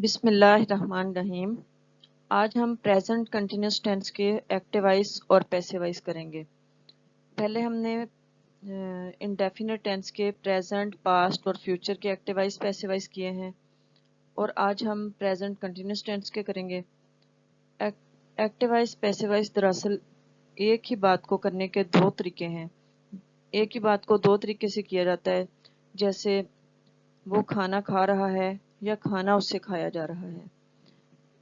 बिस्मिल्लाहिर्रहमानिर्रहीम। आज हम प्रेजेंट कंटिन्यूस टेंस के एक्टिव वॉइस और पैसिव वॉइस करेंगे। पहले हमने इंडेफिनिट टेंस के प्रेजेंट, पास्ट और फ्यूचर के एक्टिव वॉइस, पैसिव वॉइस किए हैं और आज हम प्रेजेंट कंटिन्यूस टेंस के करेंगे। एक्टिव वॉइस, पैसिव वॉइस दरअसल एक ही बात को करने के दो तरीके हैं। एक ही बात को दो तरीके से किया जाता है, जैसे वो खाना खा रहा है या खाना उससे खाया जा रहा है।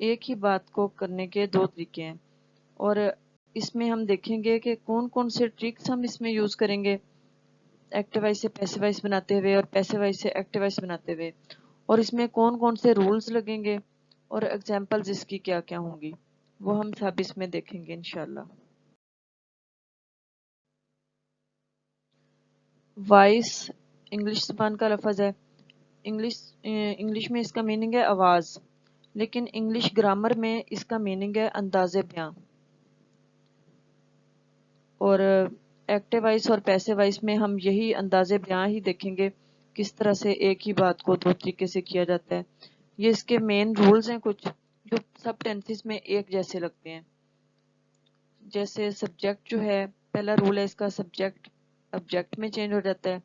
एक ही बात को करने के दो तरीके हैं और इसमें हम देखेंगे कि कौन कौन से ट्रिक्स हम इसमें यूज करेंगे एक्टिव वॉइस से पैसिव वॉइस बनाते हुए और पैसिव वॉइस से एक्टिव वॉइस बनाते हुए, और इसमें कौन कौन से रूल्स लगेंगे और एग्जांपल्स इसकी क्या क्या होंगी, वो हम सब इसमें देखेंगे इंशाल्लाह। वॉइस इंग्लिश ज़बान का लफ्ज़ है। इंग्लिश में इसका मीनिंग है आवाज़, लेकिन इंग्लिश ग्रामर में इसका मीनिंग है अंदाज़े बयां। और एक्टिव वॉइस और पैसिव वॉइस में हम यही अंदाज़े बयां ही देखेंगे, किस तरह से एक ही बात को दो तरीके से किया जाता है। ये इसके मेन रूल्स हैं कुछ जो सब टेंसेस में एक जैसे लगते हैं। जैसे सब्जेक्ट जो है, पहला रूल है इसका, सब्जेक्ट ऑब्जेक्ट में चेंज हो जाता है।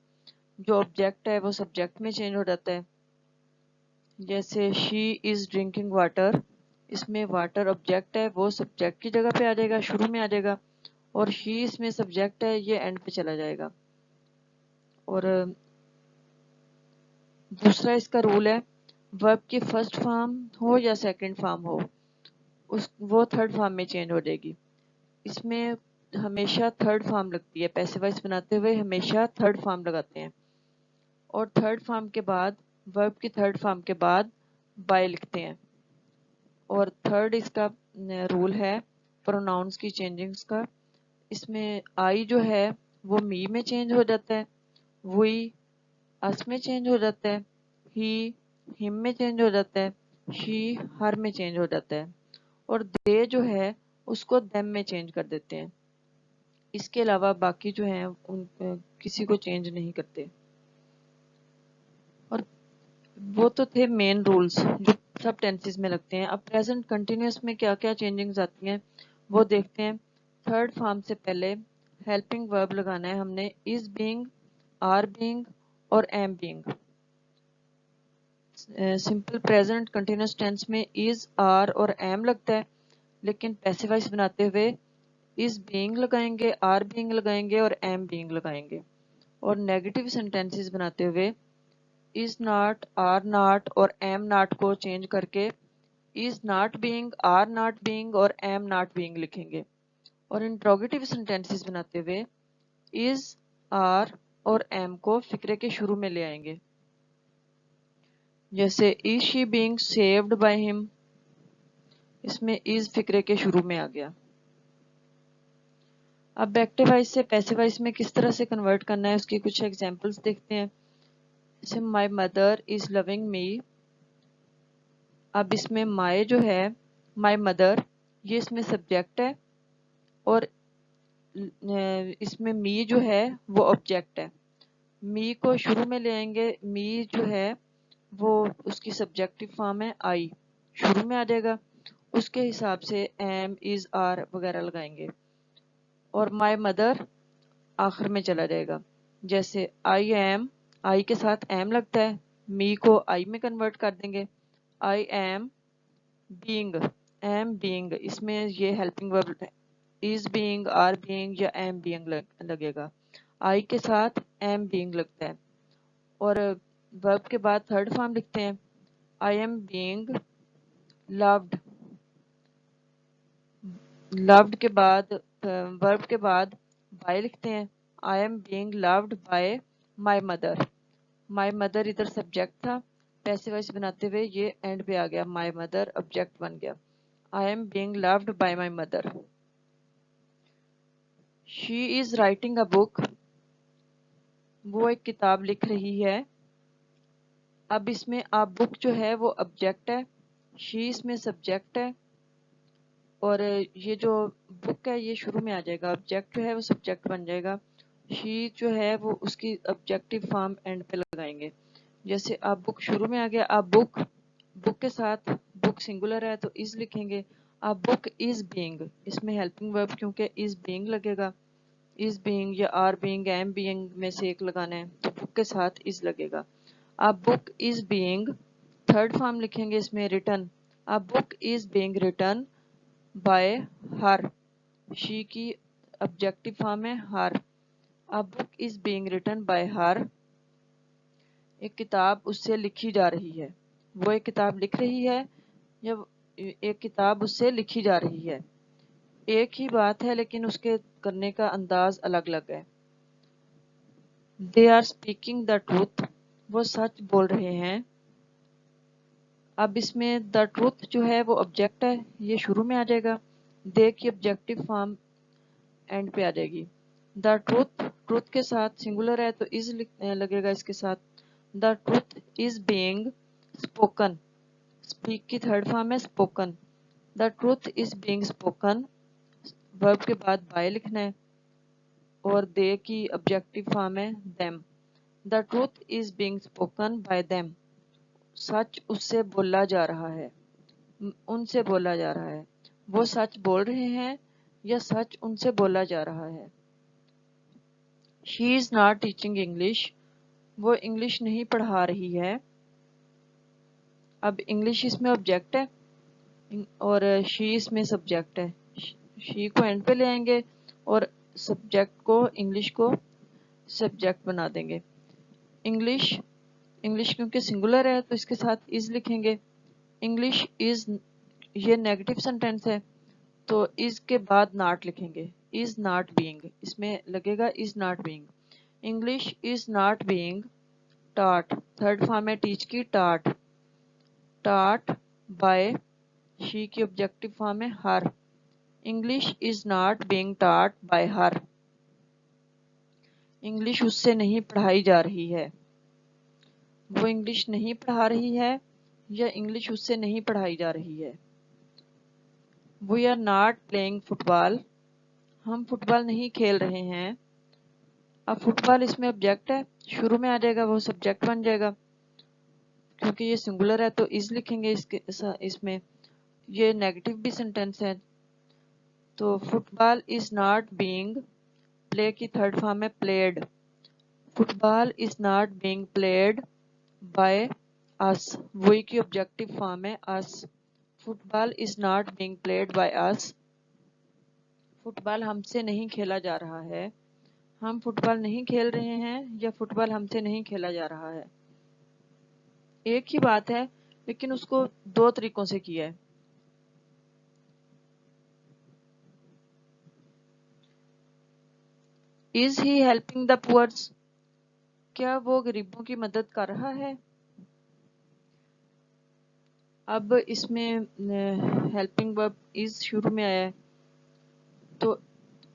जो ऑब्जेक्ट है वो सब्जेक्ट में चेंज हो जाता है। जैसे शी इज़ ड्रिंकिंग वाटर, इसमें वाटर ऑब्जेक्ट है, वो सब्जेक्ट की जगह पे आ जाएगा, शुरू में आ जाएगा, और शी इसमें सब्जेक्ट है, ये एंड पे चला जाएगा। और दूसरा इसका रूल है, वर्ब की फर्स्ट फॉर्म हो या सेकंड फॉर्म हो, वो थर्ड फॉर्म में चेंज हो जाएगी। इसमें हमेशा थर्ड फॉर्म लगती है, पैसिव वॉइस बनाते हुए हमेशा थर्ड फॉर्म लगाते हैं। और थर्ड फॉर्म के बाद, वर्ब की थर्ड फॉर्म के बाद बाय लिखते हैं। और थर्ड इसका रूल है प्रोनाउंस की चेंजिंग्स का। इसमें आई जो है वो मी में चेंज हो जाता है, वी अस में चेंज हो जाता है, ही हिम में चेंज हो जाता है, शी हर में चेंज हो जाता है, और दे जो है उसको देम में चेंज कर देते हैं। इसके अलावा बाकी जो हैं उन किसी को चेंज नहीं करते। और वो तो थे मेन रूल्स जो सब टेंसेस में लगते हैं। अब प्रेजेंट कंटिन्यूअस में क्या क्या चेंजिंग्स आती हैं वो देखते हैं। थर्ड फॉर्म से पहले हेल्पिंग वर्ब लगाना है हमने, इज बीइंग, आर बीइंग और am being. Simple present continuous tense में इज, आर और एम लगता है, लेकिन पैसिव वॉइस बनाते हुए इज बीइंग लगाएंगे, आर बीइंग लगाएंगे और एम बीइंग लगाएंगे। और नेगेटिव सेंटेंसेस बनाते हुए इज नॉट, आर नॉट और एम नॉट को चेंज करके is not being, are not being और एम नॉट बीइंग लिखेंगे। और इंट्रोगेटिव सेंटेंसेस बनाते हुए इज, आर और एम को फिक्रे के शुरू में ले आएंगे। जैसे is she being saved by him, इसमें इज फिक्रे के शुरू में आ गया। अब एक्टिव वॉइस से पैसिव वॉइस में किस तरह से कन्वर्ट करना है उसकी कुछ एग्जांपल्स देखते हैं। जैसे my mother is loving me. अब इसमें माय जो है, माय मदर, ये इसमें सब्जेक्ट है और इसमें मी जो है वो ऑब्जेक्ट है। मी को शुरू में ले आएंगे, मी जो है वो उसकी सब्जेक्टिव फॉर्म है, आई शुरू में आ जाएगा, उसके हिसाब से एम, इज, आर वगैरह लगाएंगे। और माय मदर आखिर में चला जाएगा। जैसे आई एम, आई के साथ एम लगता है, मी को आई में कन्वर्ट कर देंगे, I am being, am being, इसमें ये helping verb is being, are being या एम बीइंग लगेगा। आई के साथ एम बीइंग लगता है। और वर्ब के बाद थर्ड फॉर्म लिखते हैं, आई एम बीइंग लव्ड। लव्ड के बाद वर्ब के बाद बाय लिखते हैं, आई am being loved by my mother. My mother इधर सब्जेक्ट था, पैसिव वॉइस बनाते हुए ये एंड पे आ गया, माय मदर ऑब्जेक्ट बन गया, आई am being loved by my mother. She is writing a book, वो एक किताब लिख रही है। अब इसमें आ बुक जो है वो ऑब्जेक्ट है, शी इसमें सब्जेक्ट है, और ये जो बुक है ये शुरू में आ जाएगा, ऑब्जेक्ट जो है वो सब्जेक्ट बन जाएगा, शी जो है वो उसकी ऑब्जेक्टिव फॉर्म एंड पे लगाएंगे। जैसे अब बुक शुरू में आ गया, अब बुक बुक के साथ बुक सिंगुलर है तो इज लिखेंगे। अब बुक इज बीइंग, इसमें हेल्पिंग वर्ब क्योंकि इज बीइंग लगेगा, इज बीइंग या आर बीइंग एम बीइंग में से एक लगाना है तो बुक के साथ इज लगेगा। अब book is being third form लिखेंगे इसमें रिटन। अब book is being written by her, she की ऑब्जेक्टिव फॉर्म है हर। अब book is being written by her, एक किताब उससे लिखी जा रही है। वो एक किताब लिख रही है या एक किताब उससे लिखी जा रही है, एक ही बात है लेकिन उसके करने का अंदाज अलग अलग है। They are speaking the truth, वो सच बोल रहे हैं। अब इसमें द ट्रूथ जो है वो ऑब्जेक्ट है, ये शुरू में आ जाएगा। दे की ऑब्जेक्टिव फॉर्म एंड पे आ जाएगी। द ट्रूथ, ट्रूथ के साथ सिंगुलर है तो इज लगेगा इसके साथ। The truth is being spoken, speak की थर्ड फॉर्म है spoken. The truth is being spoken, verb के बाद बाय लिखना है और दे की ऑब्जेक्टिव फॉर्म है them. The truth is being spoken by them, सच उससे बोला जा रहा है, उनसे बोला जा रहा है। वो सच बोल रहे हैं या सच उनसे बोला जा रहा है। She is not teaching English, वो इंग्लिश नहीं पढ़ा रही है। अब इंग्लिश इसमें ऑब्जेक्ट है और शी इसमें सब्जेक्ट है। शी को एंड पे ले आएंगे और सब्जेक्ट को, इंग्लिश को सब्जेक्ट बना देंगे। इंग्लिश, इंग्लिश क्योंकि सिंगुलर है तो इसके साथ इज लिखेंगे। इंग्लिश इज, ये नेगेटिव सेंटेंस है तो इज के बाद नॉट लिखेंगे। इज नॉट बीइंग, इसमें लगेगा is not being. English is not being taught, third form है टीच की टॉट, टॉट बाय, शी की ऑब्जेक्टिव फॉर्म है her. English is not being taught by her, English उससे नहीं पढ़ाई जा रही है। वो इंग्लिश नहीं पढ़ा रही है या इंग्लिश उससे नहीं पढ़ाई जा रही है। We are not playing football, हम फुटबॉल नहीं खेल रहे हैं। अब फुटबॉल इसमें ऑब्जेक्ट है, शुरू में आ जाएगा, वो सब्जेक्ट बन जाएगा। क्योंकि ये सिंगुलर है तो इज लिखेंगे इसके इसमें। ये नेगेटिव भी सेंटेंस है तो football is not being, play की थर्ड फॉर्म है played. Football is not being played by us, वही की ऑब्जेक्टिव फॉर्म है us. Football is not being played by us, football हमसे नहीं खेला जा रहा है। हम फुटबॉल नहीं खेल रहे हैं या फुटबॉल हमसे नहीं खेला जा रहा है, एक ही बात है लेकिन उसको दो तरीकों से किया है। Is he helping the poors, क्या वो गरीबों की मदद कर रहा है। अब इसमें हेल्पिंग वर्ब इज शुरू में आया है तो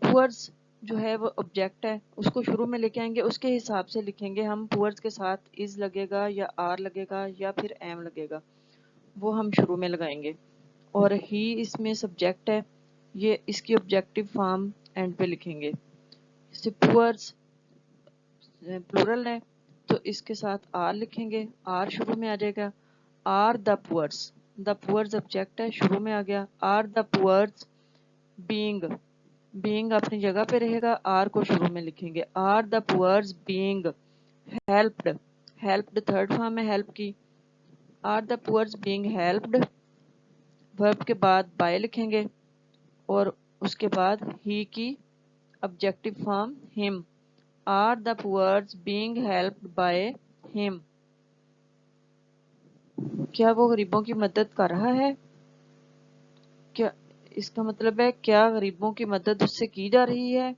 पुअर्स जो है वो ऑब्जेक्ट है, उसको शुरू में लेके आएंगे, उसके हिसाब से लिखेंगे हम। पुअर्स के साथ इज लगेगा या आर लगेगा या फिर एम लगेगा, वो हम शुरू में लगाएंगे। और ही इसमें सब्जेक्ट है, ये इसकी ऑब्जेक्टिव फॉर्म एंड पे लिखेंगे। जैसे पुअर्स प्लूरल है तो इसके साथ आर लिखेंगे, आर शुरू में आ जाएगा। Are the poors, the poors object है, शुरू में आ गया। Are the poors being, being अपनी जगह पे रहेगा, आर को शुरू में लिखेंगे। Are the poors being helped, helped third form है हेल्प की। Are the poors being helped, verb के बाद बाय लिखेंगे और उसके बाद ही की objective form him. Are the poors being helped by him, क्या वो गरीबों की मदद कर रहा है। क्या इसका मतलब है क्या गरीबों की मदद उससे की जा रही है।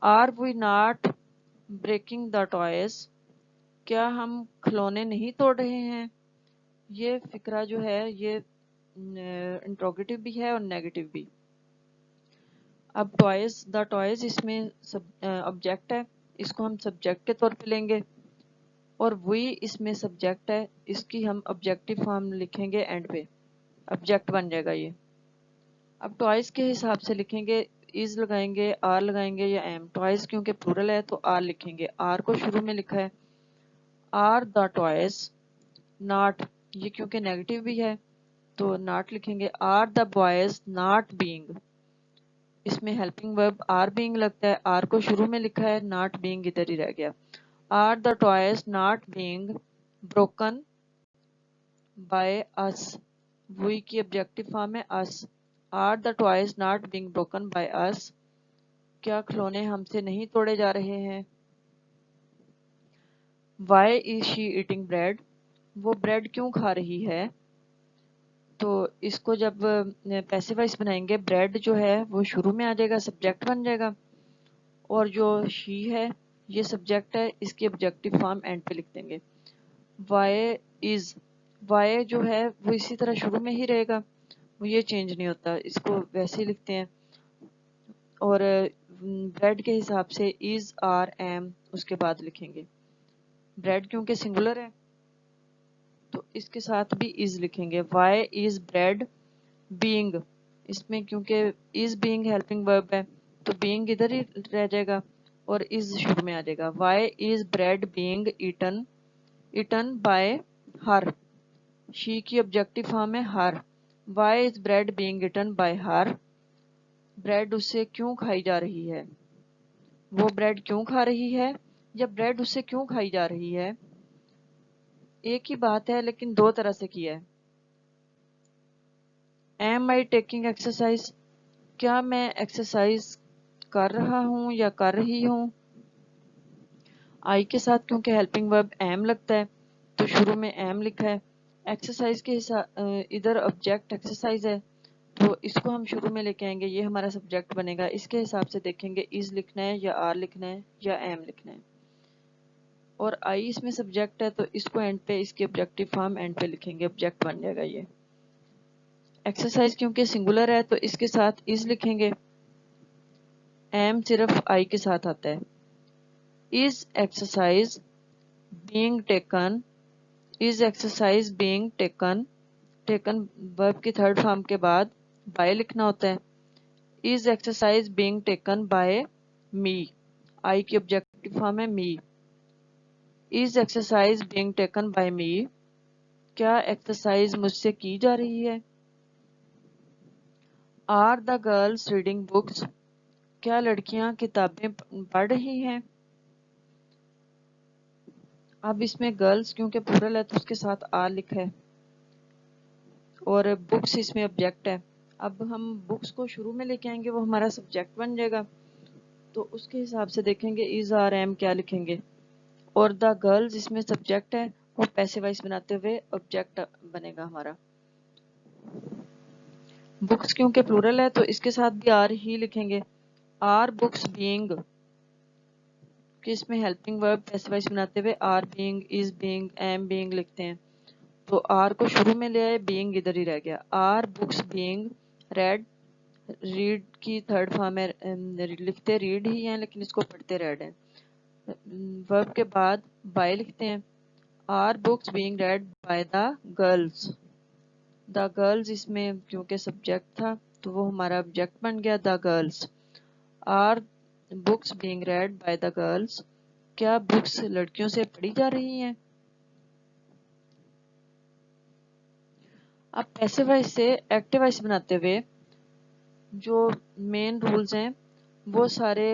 Are we not breaking the toys, क्या हम खिलौने नहीं तोड़ रहे हैं। ये फिक्रा जो है ये इंट्रोगेटिव भी है और नेगेटिव भी। अब टॉयज, द टॉयज इसमें ऑब्जेक्ट है, इसको हम सब्जेक्ट के तौर पे लेंगे और वी इसमें सब्जेक्ट है, इसकी हम ऑब्जेक्टिव फॉर्म लिखेंगे एंड पे, ऑब्जेक्ट बन जाएगा ये। अब टॉयज के हिसाब से लिखेंगे, इज लगाएंगे, आर लगाएंगे या एम। टॉयज क्योंकि प्लूरल है तो आर लिखेंगे, आर को शुरू में लिखा है। आर द टॉयज, नॉट, ये क्योंकि नेगेटिव भी है तो नॉट लिखेंगे। Are the boys not being, इसमें हेल्पिंग वर्ब आर बीइंग लगता है, आर को शुरू में लिखा है, नॉट बीइंग इधर ही रह गया। Are the toys not being broken by us, we की ऑब्जेक्टिव फॉर्म है us. Are the toys not being broken by us, क्या खिलौने हमसे नहीं तोड़े जा रहे हैं। Why is she eating bread, वो ब्रेड क्यों खा रही है। तो इसको जब पैसिव वॉइस बनाएंगे, ब्रेड जो है वो शुरू में आ जाएगा, सब्जेक्ट बन जाएगा, और जो शी है ये सब्जेक्ट है, इसकी ऑब्जेक्टिव फॉर्म एंड पे लिख देंगे। वाई इज, वाई जो है वो इसी तरह शुरू में ही रहेगा, वो ये चेंज नहीं होता, इसको वैसे ही लिखते हैं। और ब्रेड के हिसाब से इज आर एम उसके बाद लिखेंगे। ब्रेड क्योंकि सिंगुलर है तो इसके साथ भी इज लिखेंगे। वाई इज ब्रेड बीइंग, इसमें क्योंकि इज बीइंग हेल्पिंग वर्ब है तो बीइंग इधर ही रह जाएगा और इज शुरू में आ जाएगा। Why is bread being eaten, eaten by her, she की ऑब्जेक्टिव फॉर्म है her. Why is bread being eaten by her, bread उससे क्यों खाई जा रही है, वो ब्रेड क्यों खा रही है या ब्रेड उससे क्यों खाई जा रही है। एक ही बात है लेकिन दो तरह से किया है। एम आई टेकिंग एक्सरसाइज, क्या मैं एक्सरसाइज कर रहा हूँ या कर रही हूँ। आई के साथ क्योंकि हेल्पिंग वर्ब एम लगता है तो शुरू में एम लिखा है। एक्सरसाइज के हिसाब इधर ऑब्जेक्ट एक्सरसाइज है तो इसको हम शुरू में लेके आएंगे, ये हमारा सब्जेक्ट बनेगा। इसके हिसाब से देखेंगे इज लिखना है या आर लिखना है या एम लिखना है। और आई इसमें सब्जेक्ट है तो इसको एंड पे, इसके ऑब्जेक्टिव फॉर्म एंड पे लिखेंगे, ऑब्जेक्ट बन जाएगा ये। एक्सरसाइज क्योंकि सिंगुलर है तो इसके साथ इज लिखेंगे, एम सिर्फ आई के साथ आता है। Is exercise being taken, is exercise being taken, taken verb की थर्ड फॉर्म के बाद बाय लिखना होता है। Is exercise being taken by me, I की ऑब्जेक्टिव फॉर्म है me. Is exercise being taken by me, क्या एक्सरसाइज मुझसे की जा रही है। Are the girls reading books, क्या लड़कियां किताबें पढ़ रही हैं। अब इसमें गर्ल्स क्योंकि प्लूरल है तो उसके साथ आर लिखा है और बुक्स इसमें ऑब्जेक्ट है। अब हम बुक्स को शुरू में लेके आएंगे, वो हमारा सब्जेक्ट बन जाएगा, तो उसके हिसाब से देखेंगे इज आर एम क्या लिखेंगे। और द गर्ल्स इसमें सब्जेक्ट है, वो पैसिव वॉइस बनाते हुए ऑब्जेक्ट बनेगा हमारा। बुक्स क्योंकि प्लूरल है तो इसके साथ भी आर ही लिखेंगे। आर बुक्स बीइंग, कि इसमें हेल्पिंग वर्ब पैसिव वॉइस बनाते हुए are being, is being, am being लिखते हैं, तो आर को शुरू में ले आए, बीइंग इधर ही रह गया। Are books being read, read की थर्ड फॉर्म है, लिखते रीड ही है लेकिन इसको पढ़ते रेड है। वर्ब के बाद बाय लिखते हैं। Are books being read by the girls, the girls इसमें क्योंकि सब्जेक्ट था तो वो हमारा ऑब्जेक्ट बन गया the girls. Are books being read by the girls, क्या बुक्स लड़कियों से पढ़ी जा रही हैं। अब पैसिव वॉइस से एक्टिव वॉइस बनाते हुए जो मेन रूल्स हैं वो सारे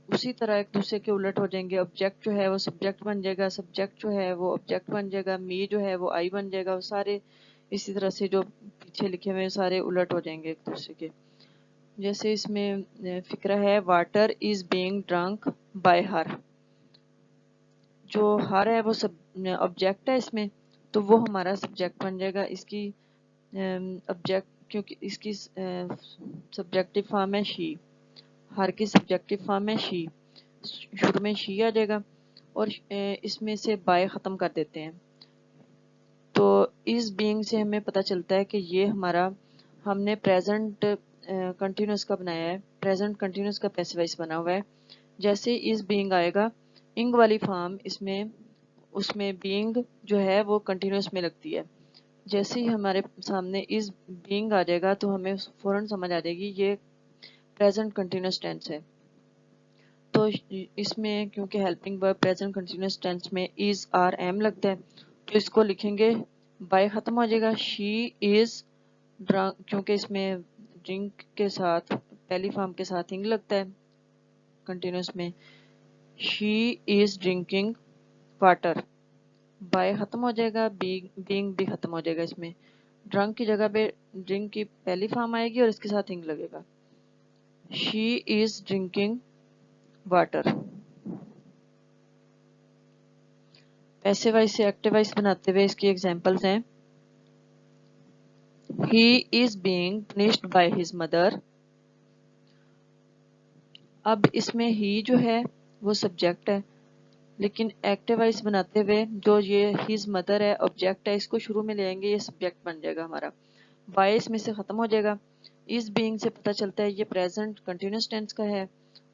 उसी तरह एक दूसरे के उलट हो जाएंगे। ऑब्जेक्ट जो है वो सब्जेक्ट बन जाएगा, सब्जेक्ट जो है वो ऑब्जेक्ट बन जाएगा, मी जो है वो आई बन जाएगा, वो सारे इसी तरह से जो पीछे लिखे हुए सारे उलट हो जाएंगे एक दूसरे के। जैसे इसमें फिक्रा है water is being drunk by हर, जो हर है वो सब ऑब्जेक्ट है इसमें, तो वो हमारा सब्जेक्ट बन जाएगा। इसकी ऑब्जेक्ट क्योंकि इसकी सब्जेक्टिव फॉर्म है शी, हर की सब्जेक्टिव फॉर्म है शी, शुरू में शी आ जाएगा और इसमें से बाय ख़त्म कर देते हैं। तो इस बीइंग से हमें पता चलता है कि ये हमारा, हमने प्रेजेंट कंटिन्यूस का बनाया है, प्रेजेंट कंटिन्यूस का पैसिव वॉइस बना हुआ है। जैसे इस बीइंग आएगा, इंग वाली फॉर्म इसमें, उसमें बीइंग जो है वो कंटिन्यूस में लगती है। जैसे ही हमारे सामने इस बीइंग आ जाएगा तो हमें फौरन समझ आ जाएगी ये प्रेजेंट कंटिन्यूस टेंस है। तो इसमें क्योंकि helping verb present continuous tense में इज आर एम लगता है तो इसको लिखेंगे बाय खत्म हो जाएगा, शी इज ड्रंक, क्योंकि इसमें ड्रिंक के साथ पहली फॉर्म के साथ इंग लगता है कंटिन्यूस में, she is drinking water. By खत्म हो जाएगा, बीइंग भी खत्म हो जाएगा, इसमें ड्रंक की जगह पे ड्रिंक की पहली फॉर्म आएगी और इसके साथ इंग लगेगा, she is drinking water. Passive voice से एक्टिव वॉइस बनाते हुए इसकी एग्जांपल्स हैं, he is being punished by his mother। अब इसमें ही जो है वो सब्जेक्ट है, लेकिन एक्टिव वॉइस बनाते हुए जो ये हिज मदर है ऑब्जेक्ट है, इसको शुरू में ले आएंगे, ये सब्जेक्ट बन जाएगा हमारा। बाय इसमें से खत्म हो जाएगा, इज बीइंग से पता चलता है ये प्रेजेंट कंटिन्यूस टेंस का है।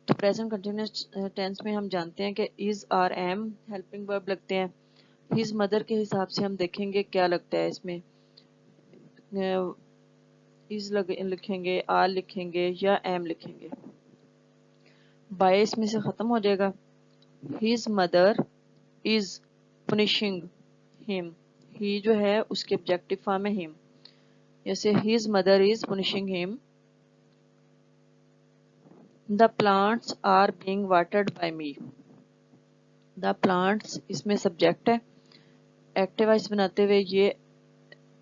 तो प्रेजेंट कंटिन्यूस टेंस में हम जानते हैं कि is are am helping verb लगते हैं। हिज मदर के हिसाब से हम देखेंगे क्या लगता है इसमें, इज लिखेंगे, आर लिखेंगे या एम लिखेंगे। बाय इसमें से खत्म हो जाएगा, his mother is punishing him, he जो है उसके ऑब्जेक्टिव फॉर्म है हिम, जैसे his mother is punishing him. The plants are being watered by me, the plants इसमें सब्जेक्ट है। एक्टिव वॉइस बनाते हुए ये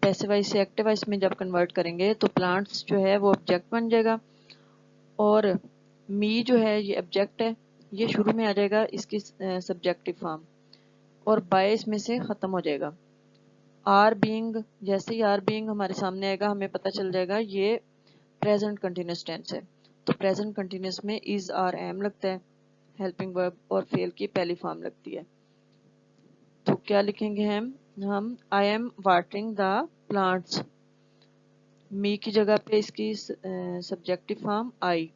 पैसिव वॉइस से एक्टिव वॉइस में जब कन्वर्ट करेंगे तो प्लांट्स जो है वो ऑब्जेक्ट बन जाएगा, और मी जो है ये ऑब्जेक्ट है, ये शुरू में आ जाएगा इसकी सब्जेक्टिव फॉर्म, और बाय इसमें से खत्म हो जाएगा। आर बीइंग, जैसे ही आर बीइंग हमारे सामने आएगा हमें पता चल जाएगा ये प्रेजेंट कंटिन्यूस टेंस है। तो प्रेजेंट कंटिन्यूस में इज आर एम लगता है हेल्पिंग वर्ब, और फेल की पहली फॉर्म लगती है। तो क्या लिखेंगे हम I am watering the plants, me की जगह पे इसकी सब्जेक्टिव फॉर्म आई,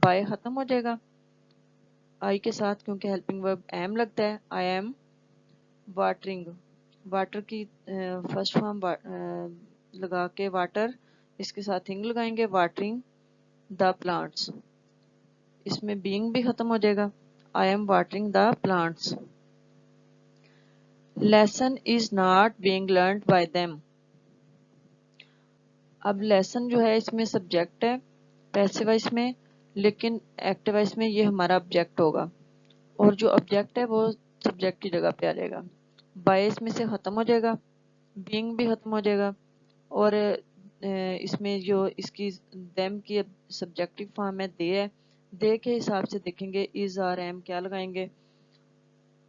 बाय खत्म हो जाएगा आई के साथ, क्योंकि हेल्पिंग वर्ब एम लगता है, आई एम वाटरिंग, वाटर की फर्स्ट फॉर्म लगा के वाटर, इसके साथ इंग लगाएंगे, वाटरिंग द प्लांट्स, इसमें बीइंग भी खत्म हो जाएगा, आई am watering the plants. Lesson is not being learned bye them, अब लेसन जो है इसमें सब्जेक्ट है पैसिव वॉइस में, लेकिन एक्टिव वॉइस में ये हमारा ऑब्जेक्ट होगा, और जो ऑब्जेक्ट है वो सब्जेक्ट की जगह पे आ जाएगा। बाय इसमें से खत्म हो जाएगा, बीइंग भी खत्म हो जाएगा, और इसमें जो इसकी देम की सब्जेक्टिव फॉर्म है दे है, दे के हिसाब से देखेंगे इज आर एम क्या लगाएंगे,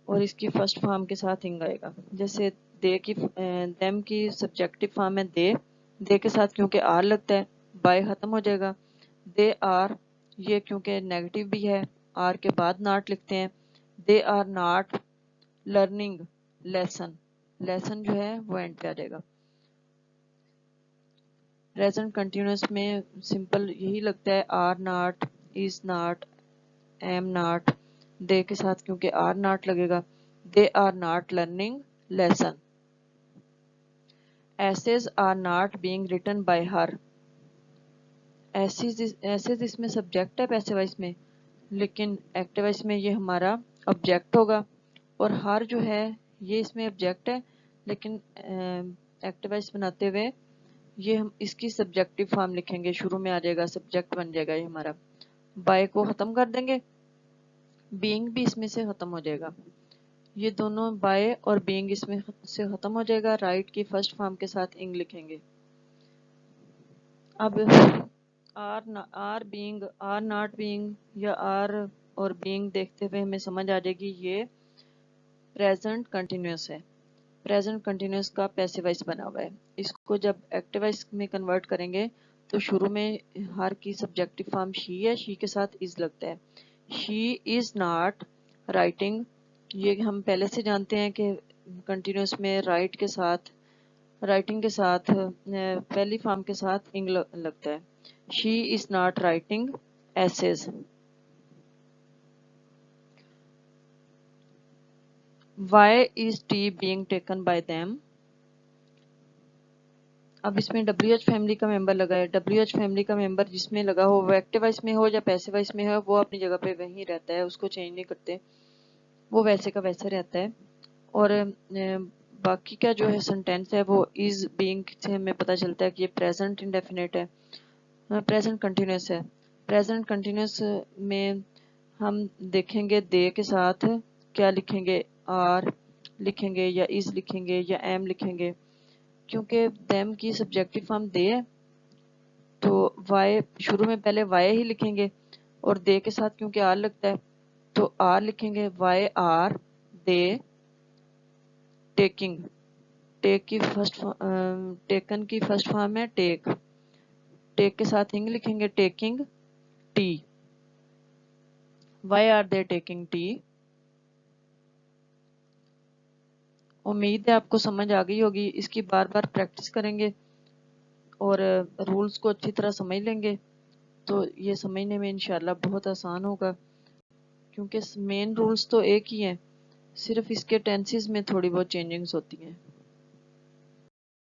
और इसकी फर्स्ट फॉर्म के साथ इंग आएगा। जैसे दे की देम की सब्जेक्टिव फॉर्म है दे के साथ क्योंकि आर लगता है बाय खत्म हो जाएगा, दे आर, ये क्योंकि नेगेटिव भी है आर के बाद नॉट लिखते हैं, they are not learning lesson, lesson जो है वो एंड पे आ जाएगा। प्रेजेंट कंटिन्यूस में सिंपल यही लगता है, are not, is not, am not, they के साथ क्योंकि आर नॉट लगेगा, they are not learning lesson. Essays are not being written by her, essays इसमें सब्जेक्ट है पैसिव वॉइस में, लेकिन एक्टिव वॉइस में ये हमारा ऑब्जेक्ट होगा, और हर जो है ये इसमें ऑब्जेक्ट है, लेकिन एक्टिव वॉइस बनाते हुए ये हम इसकी सब्जेक्टिव फॉर्म लिखेंगे, शुरू में आ जाएगा, सब्जेक्ट बन जाएगा ये हमारा। बाय को खत्म कर देंगे, बीइंग भी इसमें से खत्म हो जाएगा, ये दोनों बाय और बीइंग इसमें से खत्म हो जाएगा, राइट की फर्स्ट फॉर्म के साथ इंग लिखेंगे। अब are being, are not being या आर और बीइंग देखते हुए हमें समझ आ जाएगी ये प्रेजेंट कंटिन्यूस है, प्रेजेंट कंटिन्यूस का पैसिव वॉइस बना हुआ है। इसको जब एक्टिव वॉइस में कन्वर्ट करेंगे तो शुरू में हर की सब्जेक्टिव फॉर्म शी है, शी के साथ इज लगता है, शी इज नॉट राइटिंग, ये हम पहले से जानते हैं कि कंटिन्यूस में राइट के साथ, राइटिंग के साथ पहली फॉर्म के साथ इंग लगता है, she is not writing essays. Why is tea being taken by them? अब इसमें WH फैमिली का मेंबर लगा है, WH फैमिली का मेंबर जिसमें लगा हो वो एक्टिव वॉइस में हो या पैसिव वॉइस में हो, वो अपनी जगह पे वहीं रहता है, उसको चेंज नहीं करते, वो वैसे का वैसे रहता है। और बाकी का जो है सेंटेंस है वो इज बीइंग से हमें पता चलता है कि ये प्रेजेंट इंडेफिनिट है, प्रेजेंट कंटिन्यूस है। प्रेजेंट कंटिन्यूस में हम देखेंगे दे के साथ क्या लिखेंगे, आर लिखेंगे या इज लिखेंगे या एम लिखेंगे। क्योंकि देम की सब्जेक्टिव फॉर्म दे है तो वाई शुरू में पहले वाई ही लिखेंगे, और दे के साथ क्योंकि आर लगता है तो आर लिखेंगे, why are they taking. Take की फर्स्ट टेकन की फर्स्ट फॉर्म है टेक, टेक के साथ इंग लिखेंगे, taking tea. Why are they taking tea. उम्मीद है आपको समझ आ गई होगी। इसकी बार बार प्रैक्टिस करेंगे और रूल्स को अच्छी तरह समझ लेंगे तो ये समझने में इंशाल्लाह बहुत आसान होगा, क्योंकि मेन रूल्स तो एक ही हैं, सिर्फ इसके टेंसेस में थोड़ी बहुत चेंजिंग्स होती हैं।